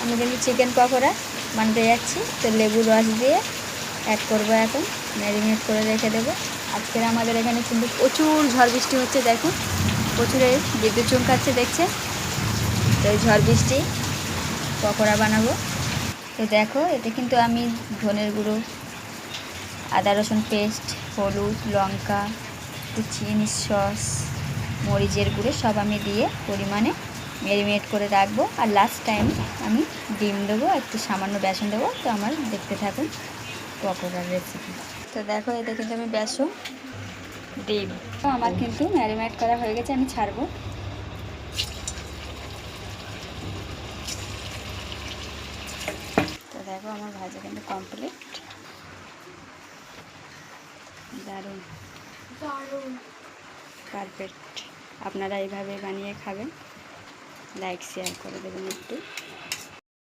আমি কিন্তু চিকেন পকোড়া বানাতে যাচ্ছি। তো লেবুর রস দিয়ে অ্যাড করবো, এখন ম্যারিনেট করে রেখে দেবো। আজকের আমাদের এখানে কিন্তু প্রচুর ঝড় বৃষ্টি হচ্ছে, দেখুন প্রচুর বিদ্যুৎ চমকাচ্ছে দেখছে। তো এই ঝড় বৃষ্টি পকোড়া বানাবো। তো দেখো এতে কিন্তু আমি ধনের গুঁড়ো, আদা রসুন পেস্ট, হলুদ, লঙ্কা, চিনি সস, মরিচের গুঁড়ো সব আমি দিয়ে পরিমাণে ম্যারিনেট করে রাখবো। আর লাস্ট টাইম আমি ডিম দেবো, একটু সামান্য বেসন দেবো। তো আমার দেখতে থাকুন পকোড়ার রেসিপি। তো দেখো এতে কিন্তু আমি বেসন, ডিম আমার কিন্তু ম্যারিনেট করা হয়ে গেছে, আমি ছাড়বো। তো দেখো আমার ভাজা কিন্তু কমপ্লিট। দারুণ দারুণ পারফেক্ট। আপনারা এইভাবে বানিয়ে খাবেন, লাইক শেয়ার করে দেবেন একটু।